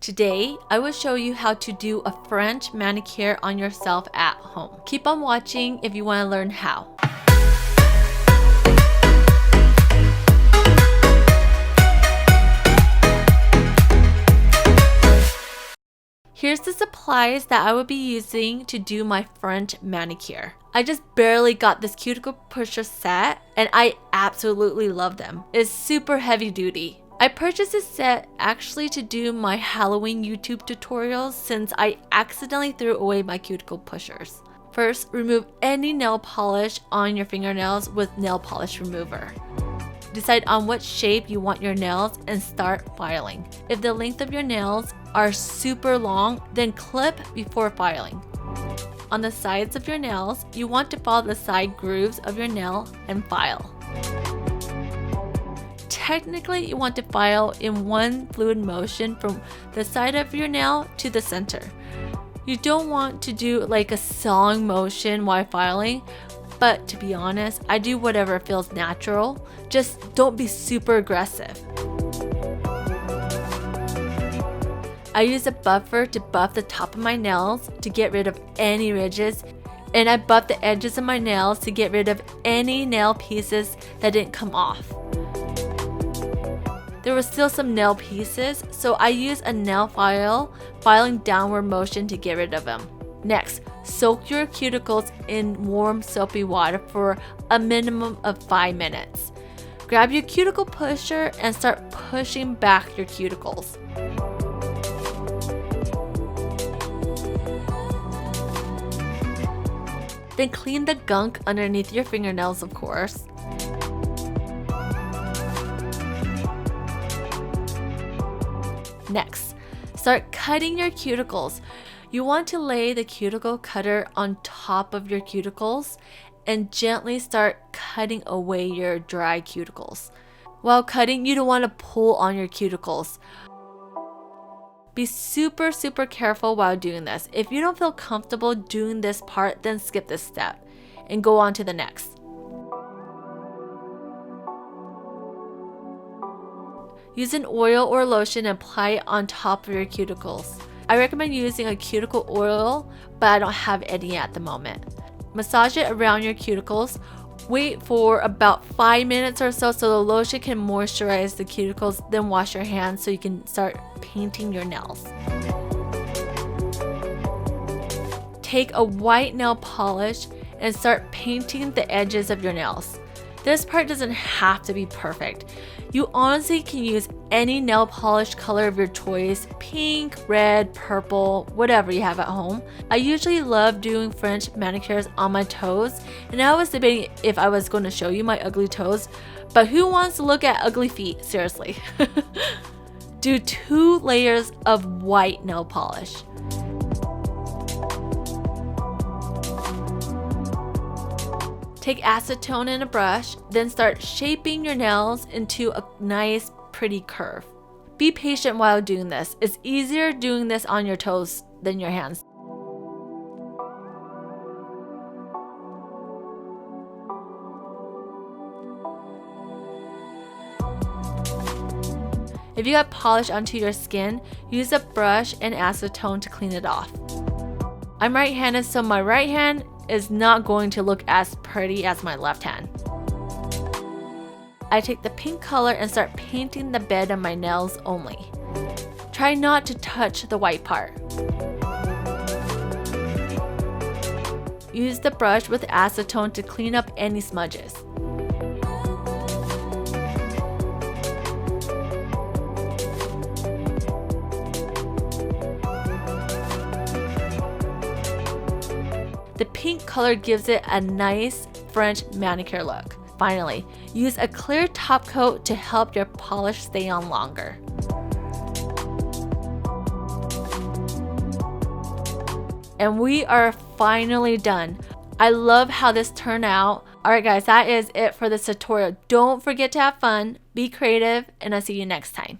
Today, I will show you how to do a French manicure on yourself at home. Keep on watching if you want to learn how. Here's the supplies that I will be using to do my French manicure. I just barely got this cuticle pusher set and I absolutely love them. It's super heavy duty. I purchased this set actually to do my Halloween YouTube tutorials since I accidentally threw away my cuticle pushers. First, remove any nail polish on your fingernails with nail polish remover. Decide on what shape you want your nails and start filing. If the length of your nails are super long, then clip before filing. On the sides of your nails, you want to follow the side grooves of your nail and file. Technically, you want to file in one fluid motion from the side of your nail to the center. You don't want to do like a sawing motion while filing, but to be honest, I do whatever feels natural. Just don't be super aggressive. I use a buffer to buff the top of my nails to get rid of any ridges, and I buff the edges of my nails to get rid of any nail pieces that didn't come off. There were still some nail pieces, so I use a nail file, filing downward motion to get rid of them. Next, soak your cuticles in warm soapy water for a minimum of 5 minutes. Grab your cuticle pusher and start pushing back your cuticles. Then clean the gunk underneath your fingernails, of course. Next, start cutting your cuticles. You want to lay the cuticle cutter on top of your cuticles and gently start cutting away your dry cuticles. While cutting, you don't want to pull on your cuticles. Be super careful while doing this. If you don't feel comfortable doing this part, then skip this step and go on to the next. Use an oil or lotion and apply it on top of your cuticles. I recommend using a cuticle oil, but I don't have any at the moment. Massage it around your cuticles. Wait for about 5 minutes or so the lotion can moisturize the cuticles, then wash your hands so you can start painting your nails. Take a white nail polish and start painting the edges of your nails. This part doesn't have to be perfect. You honestly can use any nail polish color of your choice, pink, red, purple, whatever you have at home. I usually love doing French manicures on my toes, and I was debating if I was going to show you my ugly toes, but who wants to look at ugly feet? Seriously. Do 2 layers of white nail polish. Take acetone in a brush, then start shaping your nails into a nice, pretty curve. Be patient while doing this. It's easier doing this on your toes than your hands. If you got polish onto your skin, use a brush and acetone to clean it off. I'm right-handed, so my right hand is not going to look as pretty as my left hand. I take the pink color and start painting the bed of my nails only. Try not to touch the white part. Use the brush with acetone to clean up any smudges. The pink color gives it a nice French manicure look. Finally, use a clear top coat to help your polish stay on longer. And we are finally done. I love how this turned out. Alright guys, that is it for this tutorial. Don't forget to have fun, be creative, and I'll see you next time.